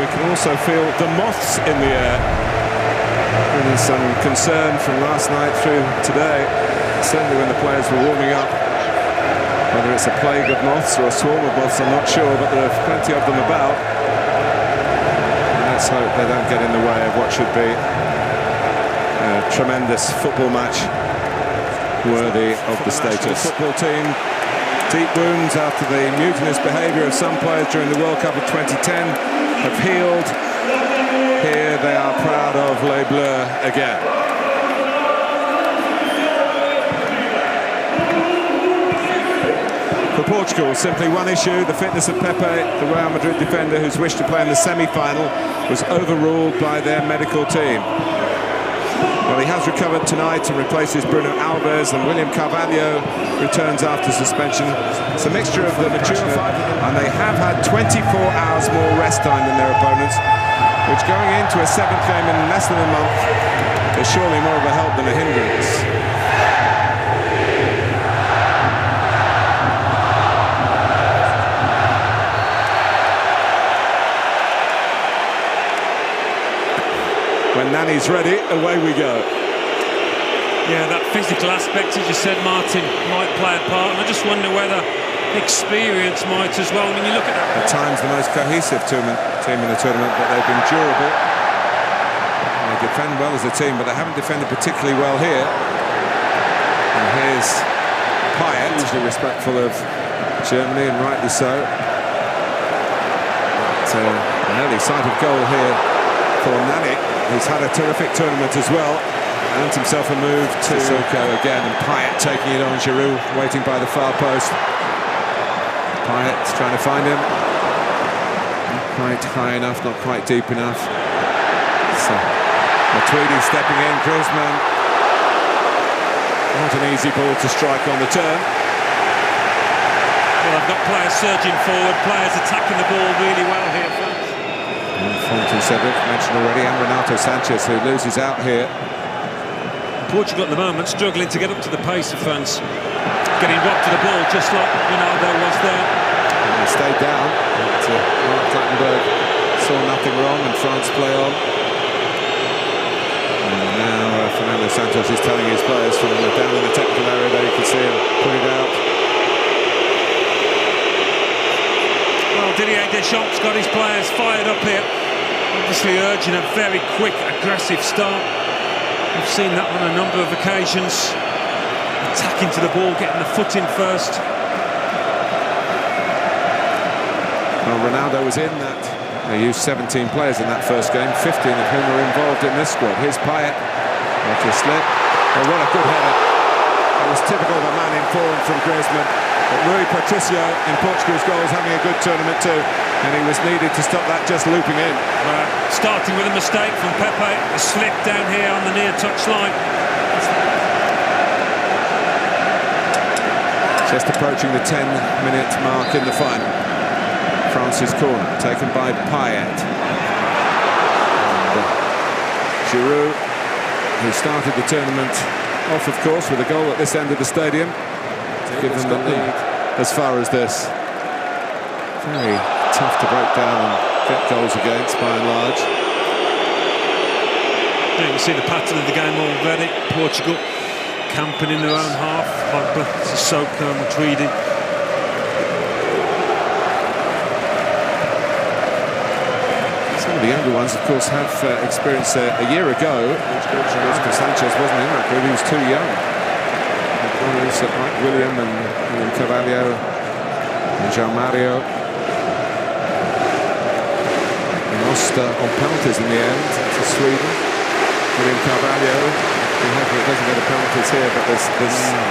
We can also feel the moths in the air. And there's some concern from last night through today, certainly when the players were warming up. Whether it's a plague of moths or a swarm of moths, I'm not sure, but there are plenty of them about. And let's hope they don't get in the way of what should be a tremendous football match worthy of the status. The football team, deep wounds after the mutinous behaviour of some players during the World Cup of 2010 have healed. Here they are proud of Les Bleus again. For Portugal, simply one issue: the fitness of Pepe, the Real Madrid defender whose wish to play in the semi-final was overruled by their medical team. Well, he has recovered tonight and replaces Bruno Alves, and William Carvalho returns after suspension. It's a mixture of the mature five, and they have had 24 hours more rest time than their opponents, which going into a seventh game in less than a month is surely more of a help than a hindrance. When Nani's ready, away we go. Yeah, that physical aspect, as you said, Martin, might play a part, and I just wonder whether experience might as well. I mean, you look at that. At times the most cohesive team in the tournament, but they've been durable. They defend well as a team, but they haven't defended particularly well here. And here's Payet, usually respectful of Germany, and rightly so. But an early sight of goal here for Nani, who's had a terrific tournament as well, and himself a move to Sissoko again, and Payet taking it on. Giroud waiting by the far post. Payet's trying to find him. Not quite high enough, not quite deep enough. So Matuidi stepping in, Griezmann. Not an easy ball to strike on the turn. Well, I've got players surging forward, players attacking the ball really well here. Fonte Cedric mentioned already, and Renato Sanchez, who loses out here. Portugal at the moment struggling to get up to the pace of France, getting robbed to the ball just like Ronaldo was there. And he stayed down, but Mark Clattenburg saw nothing wrong, and France play on. And now Fernando Santos is telling his players from down in the technical area there, you can see him put it out. Well, Didier Deschamps got his players fired up here, obviously urging a very quick, aggressive start. We've seen that on a number of occasions. Attacking to the ball, getting the foot in first. Well, Ronaldo was in that. They used 17 players in that first game, 15 of whom were involved in this squad. Here's Payet, after a slip. Oh, what a good header. That was typical of a man in form from Griezmann. But Rui Patricio in Portugal's goals having a good tournament too, and he was needed to stop that just looping in. Starting with a mistake from Pepe, a slip down here on the near touch line. Just approaching the 10-minute mark in the final. France's corner, taken by Payet. And Giroud, who started the tournament off, of course, with a goal at this end of the stadium, to give them the lead as far as this. Very tough to break down and get goals against, by and large. You can see the pattern of the game already. Portugal camping in their own half. Pogba, Sissoko, Matuidi. Some of the younger ones, of course, have experienced a year ago. Sanchez wasn't in that group, he was too young. Like William and Carvalho and João Mario. And lost on penalties in the end to Sweden. William Carvalho, who doesn't get the penalties here, but there's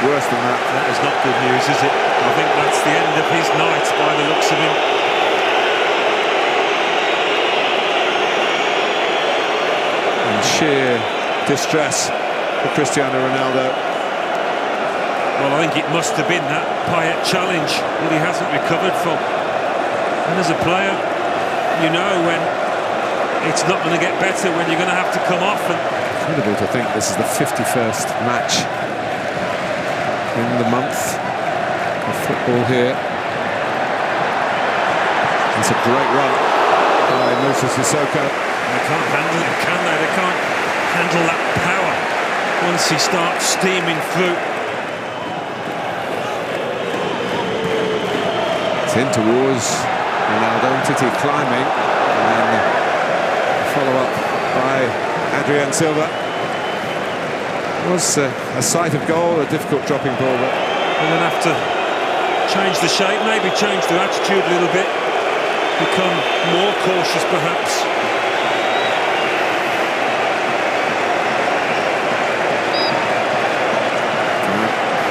worse than that. That is not good news, is it? I think that's the end of his night by the looks of him. And sheer distress for Cristiano Ronaldo. Well, I think it must have been that Payet challenge that he hasn't recovered from. And as a player, you know when it's not going to get better, when you're going to have to come off. And incredible to think this is the 51st match in the month of football here. It's a great run by Moussa Sissoko. They can't handle it, can they? They can't handle that power once he starts steaming through. It's in towards Ronaldo, Titi climbing, and then follow-up by Adrien Silva. It was a sight of goal, a difficult dropping ball, but they're going to have to change the shape, maybe change their attitude a little bit, become more cautious perhaps.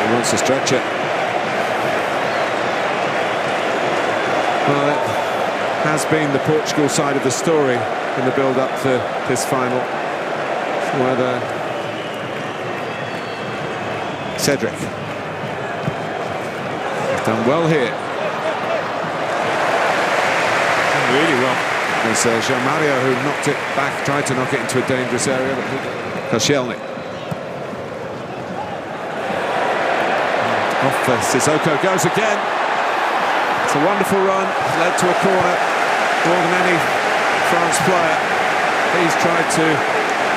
He wants to stretch it. Well, it has been the Portugal side of the story in the build-up to this final. Whether Cedric has done well here. Really well. It was Jean-Mario who knocked it back, tried to knock it into a dangerous area, but Koscielny. Off Sissoko goes again. It's a wonderful run, led to a corner. More than any France player, he's tried to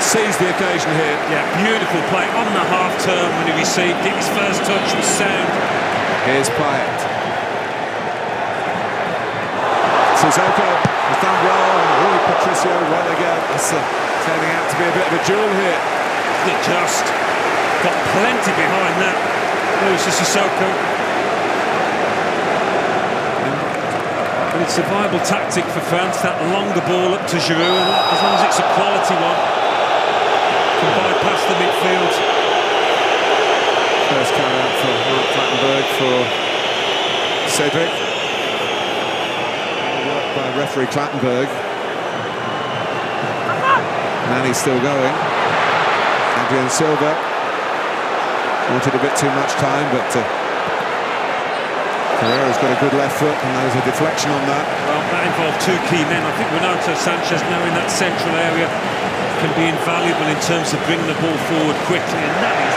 seize the occasion here. Yeah, beautiful play on the half-turn when he received it. His first touch was sound. Here's Payet. Sissoko has done well, and Rui Patricio well again. It's turning out to be a bit of a duel here. It just got plenty behind that. Luis Sissoko. But it's a viable tactic for France, that longer ball up to Giroud, and as long as it's a quality one, can bypass the midfield. First carry out for Mark Clattenburg for Cedric. Work by referee Clattenburg. Nani's still going. Adrien Silva wanted a bit too much time, but Carrera's got a good left foot, and there was a deflection on that. Well, that involved two key men. I think Ronaldo, Sanchez now in that central area can be invaluable in terms of bringing the ball forward quickly, and that is...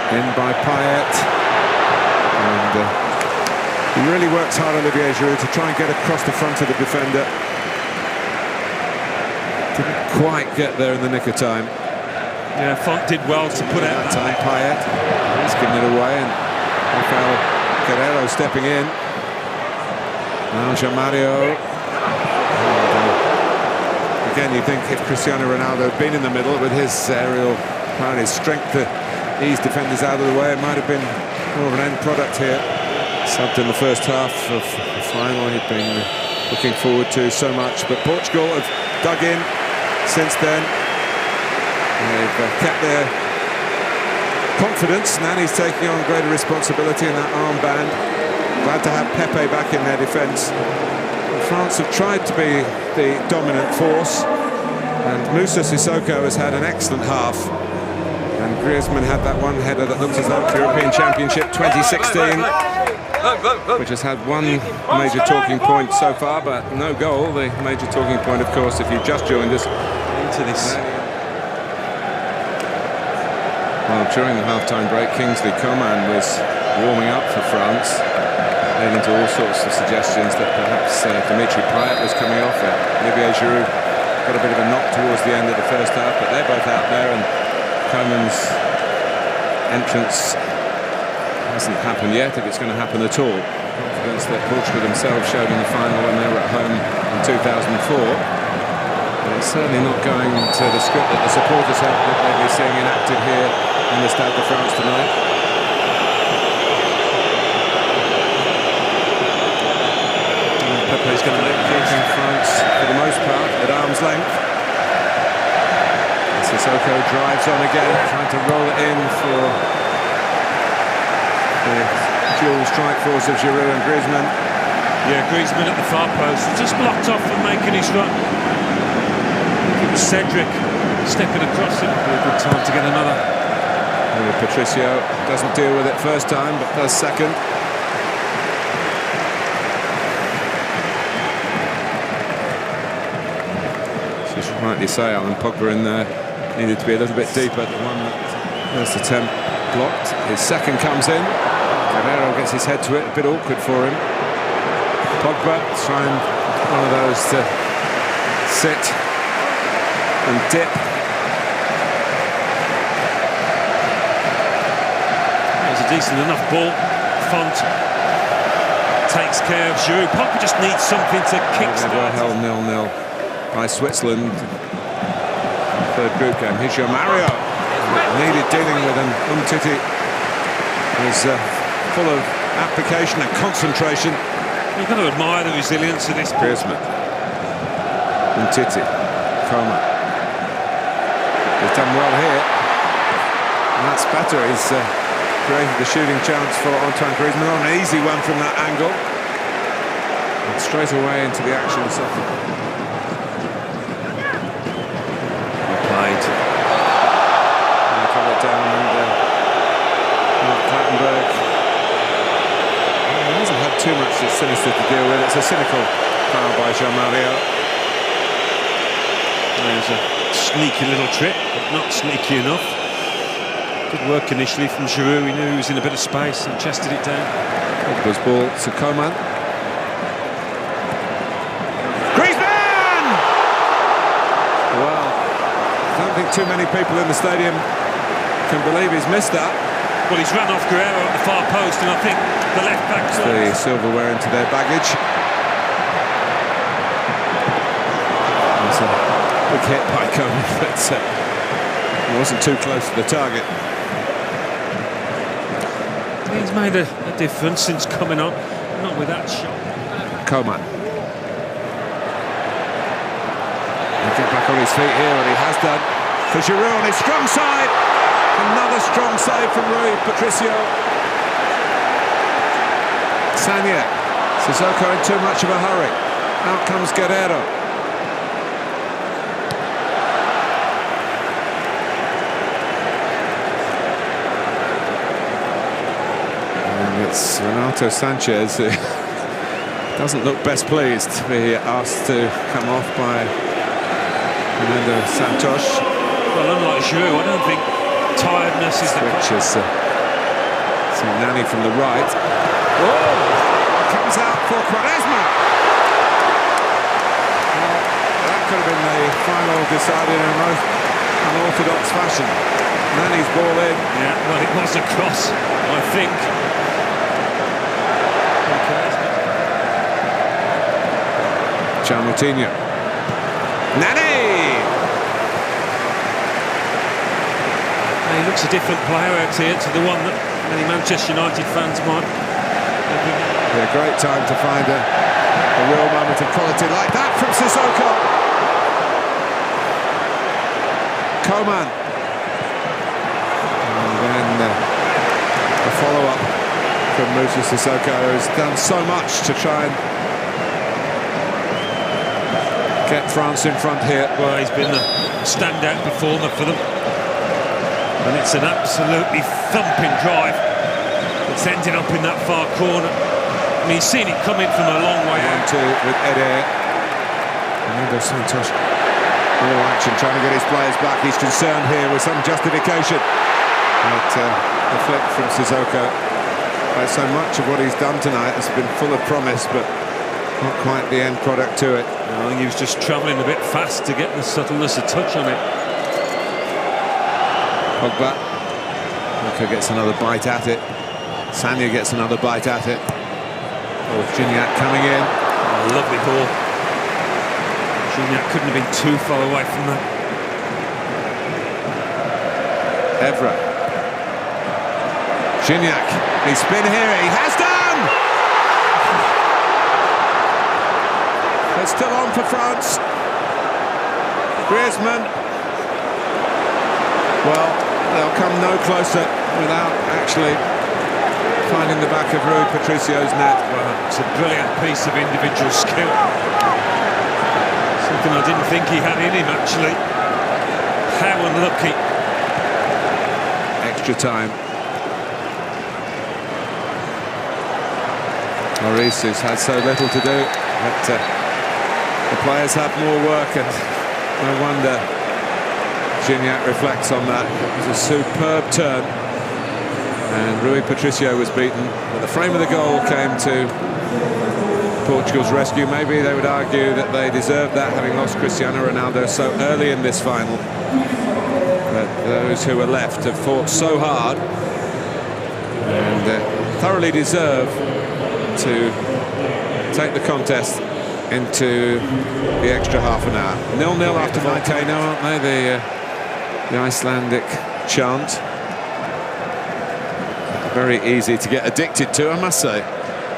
In by Payet, and he really works hard, Olivier Giroud, to try and get across the front of the defender. Didn't quite get there in the nick of time. Yeah, Font did well to put out that time. Payet, he's giving it away, and Rafael Guerreiro stepping in. Now Jean-Mario. Again, you think if Cristiano Ronaldo had been in the middle with his aerial power, his strength to ease defenders out of the way, it might have been more of an end product here. Subbed in the first half of the final, he'd been looking forward to so much, but Portugal have dug in since then. They've kept their confidence. Nani's taking on greater responsibility in that armband. Glad to have Pepe back in their defence. France have tried to be the dominant force, and Moussa Sissoko has had an excellent half. And Griezmann had that one header that looked as though European Championship 2016, which has had one major talking point so far, but no goal. The major talking point, of course, if you've just joined us into this. Well, during the half-time break, Kingsley Coman was warming up for France, leading to all sorts of suggestions that perhaps Dimitri Payet was coming off it. Olivier Giroud got a bit of a knock towards the end of the first half, but they're both out there, and Coman's entrance hasn't happened yet, if it's going to happen at all. Confidence that Portugal themselves showed in the final when they were at home in 2004. But it's certainly not going to the script that the supporters hope that they'll be seeing enacted here in the Stade de France tonight. Pepe's going to let keeping France, for the most part, at arm's length. Sissoko drives on again, trying to roll it in for the dual strike force of Giroud and Griezmann. Yeah, Griezmann at the far post, just blocked off from making his run. It was Cedric stepping across him. A good time to get another. Patricio doesn't deal with it first time, but does second. As you should rightly say, Alan, Pogba in there needed to be a little bit deeper. The one first attempt blocked. His second comes in. Guerreiro gets his head to it, a bit awkward for him. Pogba trying one of those to sit and dip. It's a decent enough ball. Font takes care of Giroud. Pogba just needs something to kickstart. Held 0-0 by Switzerland. Third group game. Here's your Mario. Needed dealing with, and Umtiti was full of application and concentration. You've got to admire the resilience of this ball. Griezmann. Umtiti. Coman. He's done well here. And that's better. He's created the shooting chance for Antoine Griezmann. An easy one from that angle. And straight away into the action. Played. Cut it down and Plattenberg. He hasn't had too much sinister to deal with. It's a cynical foul by Jean-Mario. There's a sneaky little trip, but not sneaky enough. Good work initially from Giroud. He knew he was in a bit of space and chested it down. Pogba's ball to Coman. Griezmann! Well, I don't think too many people in the stadium can believe he's missed that. Well, he's run off Guerrero at the far post, and I think the left back... The silverware into their baggage. It's a big hit by Coman, but he wasn't too close to the target. He's made a difference since coming on, not with that shot. Coman. He'll get back on his feet here, and he has done. For Giroud on his strong side. Another strong save from Rui Patricio. Sagna. Sissoko in too much of a hurry. Out comes Guerrero. It's Renato Sanchez who doesn't look best pleased to be asked to come off by Fernando Santos. Well, unlike Giroud, I don't think tiredness is the switches. Nani from the right. Oh, comes out for Quaresma. Well, that could have been the final decided in a most unorthodox fashion. Nani's ball in. Yeah, well, it was a cross, I think. Moutinho. Nani! He looks a different player out here to the one that many Manchester United fans might. Yeah, great time to find a real moment of quality like that from Sissoko. Coman. And then the follow-up from Moussa Sissoko, who's done so much to try and get France in front here. Well, he's been a standout performer for them. And it's an absolutely thumping drive that's ended up in that far corner. I mean, he's seen it coming from a long way out. With Eder'S. Fernando Santos. All action, trying to get his players back. He's concerned here with some justification. But the flick from Sissoko. So much of what he's done tonight has been full of promise, but not quite the end product to it. I think he was just travelling a bit fast to get the subtleness of touch on it. Pogba. Luka gets another bite at it. Sagna gets another bite at it. Oh, Gignac coming in. Oh, lovely ball. Gignac couldn't have been too far away from that. Evra. Gignac. He's spin here. He has done! It's still on for France. Griezmann. Well, they'll come no closer without actually finding the back of Rui Patricio's net. Well, it's a brilliant piece of individual skill. Something I didn't think he had in him, actually. How unlucky. Extra time. Maurice, who's had so little to do, but the players have more work, and no wonder Gignac reflects on that. It was a superb turn, and Rui Patricio was beaten, but the frame of the goal came to Portugal's rescue. Maybe they would argue that they deserved that, having lost Cristiano Ronaldo so early in this final. But those who were left have fought so hard and thoroughly deserve to take the contest into the extra half an hour. 0-0 after volcano, aren't they? The Icelandic chant. Very easy to get addicted to, I must say.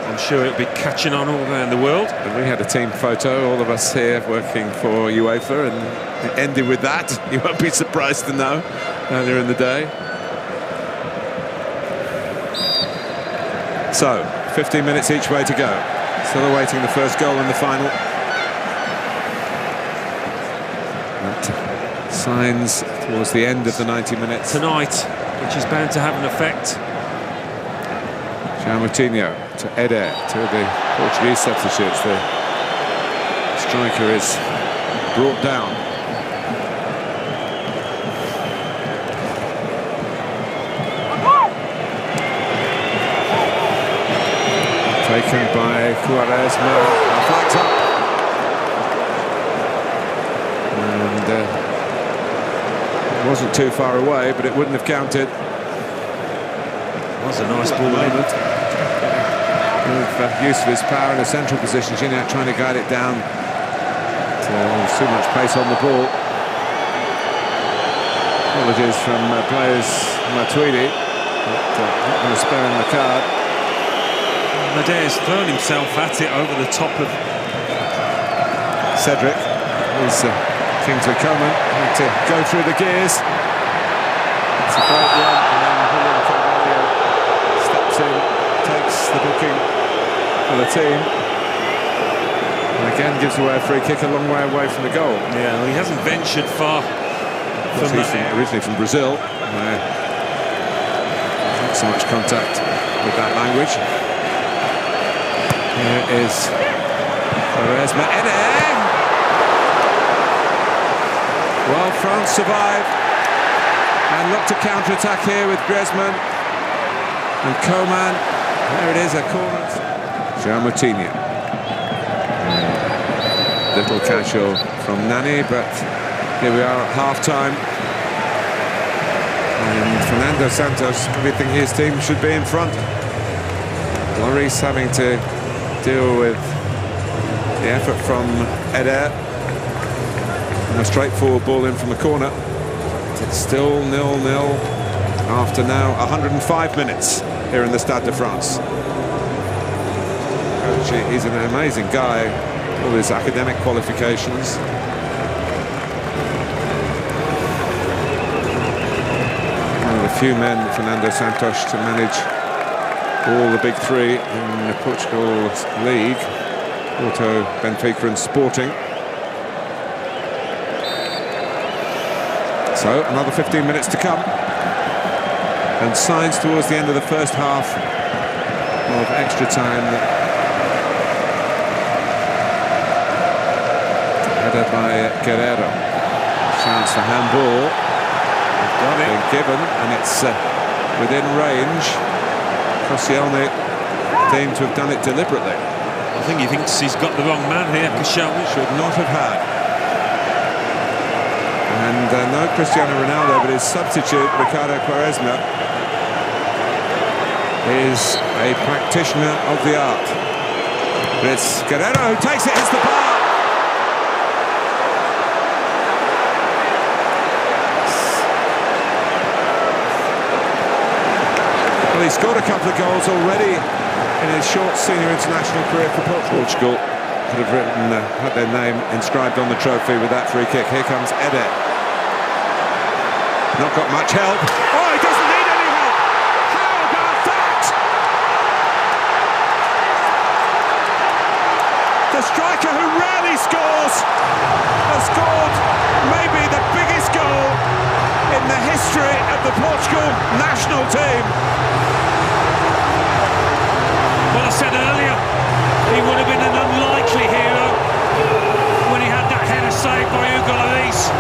I'm sure it'll be catching on all around the world. And we had a team photo, all of us here working for UEFA, and it ended with that. You won't be surprised to know, earlier in the day. So, 15 minutes each way to go. Still awaiting the first goal in the final. That signs towards the end of the 90 minutes. Tonight, which is bound to have an effect. Moutinho to Eder, two of the Portuguese substitutes. The striker is brought down. Taken by Quaresma, flags up. And it wasn't too far away, but it wouldn't have counted. That was a nice ball moment. With use of his power in a central position, Gignac trying to guide it down. There's too much pace on the ball. Apologies from players Matuidi, but not going to spare him the card. Eder'S thrown himself at it over the top of Cedric. Here's Kingsley Coman, had to go through the gears. It's a great run, and then William Carvalho steps in, takes the booking for the team, and again gives away a free kick a long way away from the goal. Yeah, well, he hasn't ventured far from that. Originally from Brazil, where not so much contact with that language. Here is Quaresma. Eder! Well, France survive and look to counter-attack here with Griezmann and Coman. There it is, a corner. Moutinho. Little casual from Nani, but here we are at half-time. And Fernando Santos probably think his team should be in front. Lloris having to deal with the effort from Eder. And a straightforward ball in from the corner. It's still 0-0 after now 105 minutes here in the Stade de France. He's an amazing guy, all his academic qualifications. One of the few men, Fernando Santos, to manage all the big three in the Portugal league, Porto, Benfica and Sporting. So another 15 minutes to come, and signs towards the end of the first half of extra time. Headed by Guerrero. Chance for handball. Got it. Been given, and it's within range. Koscielny deemed to have done it deliberately. I think he thinks he's got the wrong man here. Koscielny should not have had. And no Cristiano Ronaldo, but his substitute, Ricardo Quaresma, is a practitioner of the art. But it's Guerrero who takes it, hits the bar. Well, he's scored a couple of goals already in his short senior international career for Portugal. Could have written, had their name inscribed on the trophy with that free kick. Here comes Eder. Not got much help. Oh, he doesn't need any help! How about that? The striker who rarely scores has scored maybe the biggest goal in the history of the Portugal national team. Well, I said earlier, he would have been an unlikely hero when he had that header saved by Hugo Lloris.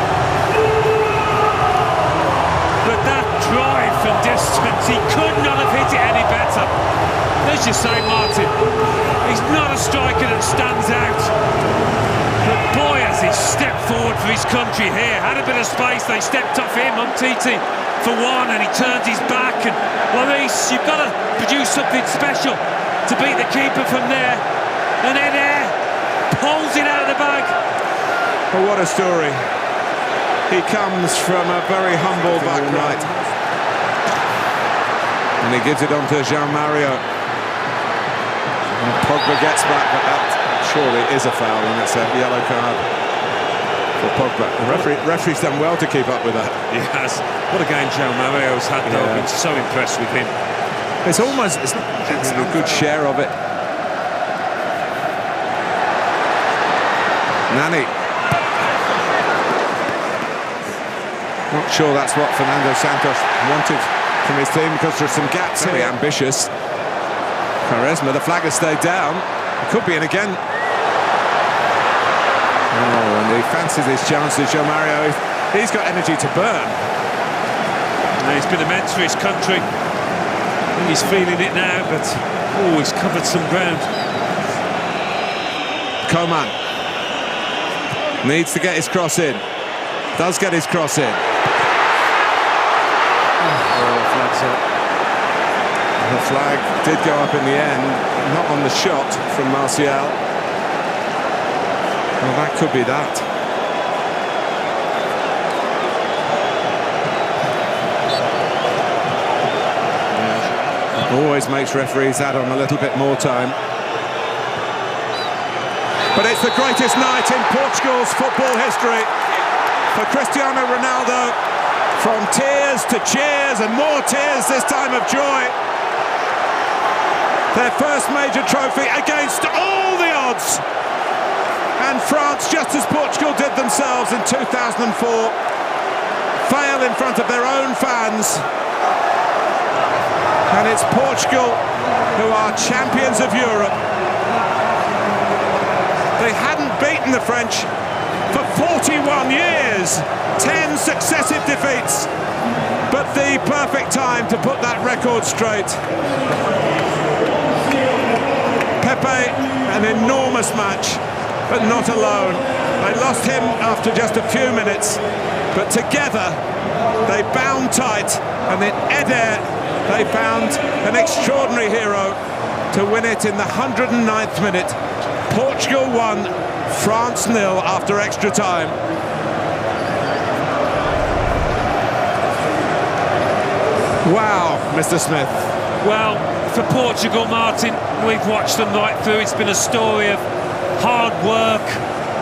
But that drive from distance, he could not have hit it any better. As you say, Martin, He's not a striker that stands out. But boy, has he stepped forward for his country here. Had a bit of space, they stepped off him, Umtiti, for one, and he turns his back. And Lloris, you've got to produce something special to beat the keeper from there. And Eder'S pulls it out of the bag. Well, what a story. He comes from a very humble background. And he gives it on to Jean-Mario. And Pogba gets back, but that surely is a foul, and it's a yellow card for Pogba. The referee's done well to keep up with that. He has. What a game Jean-Mario's had, though. I've been so impressed with him. It's almost it's a good share of it. Nani. Not sure that's what Fernando Santos wanted from his team, because there's some gaps. Very ambitious. Quaresma, the flag has stayed down. It could be in again. Oh, and he fancies his chances, Jean-Mario. He's got energy to burn. And he's been immense for his country. And he's feeling it now, but he's covered some ground. Coman needs to get his cross in. Does get his cross in. Flag's up. The flag did go up in the end, not on the shot from Martial. Well, that could be that. Always makes referees add on a little bit more time. But it's the greatest night in Portugal's football history for Cristiano Ronaldo. From tears to cheers and more tears, this time of joy. Their first major trophy against all the odds. And France, just as Portugal did themselves in 2004, fail in front of their own fans. And it's Portugal who are champions of Europe. They hadn't beaten the French for 41 years. 10 successive defeats. But the perfect time to put that record straight. Pepe, an enormous match, but not alone. They lost him after just a few minutes, but together they bound tight, and in Eder'S they found an extraordinary hero to win it in the 109th minute. Portugal won, France 0 after extra time. Wow, Mr. Smith. Well, for Portugal, Martin, we've watched them right through. It's been a story of hard work,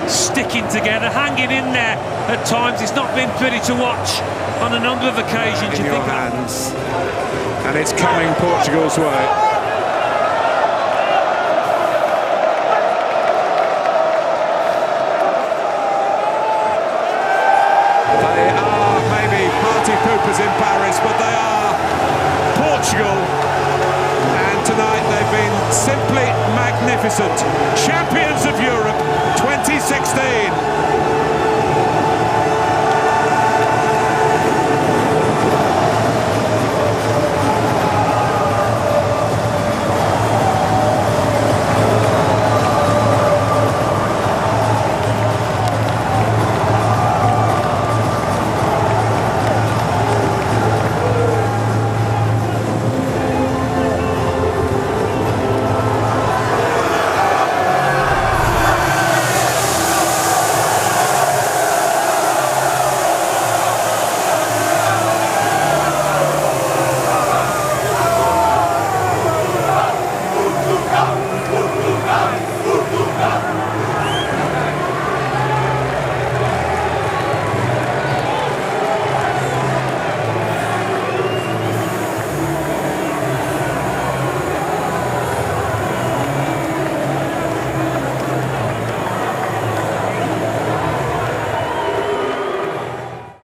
sticking together, hanging in there at times. It's not been pretty to watch on a number of occasions. In your hands, and it's coming Portugal's way. They are maybe party poopers in Paris, but they are Portugal, and tonight they've been simply magnificent. Champions of Europe 2016.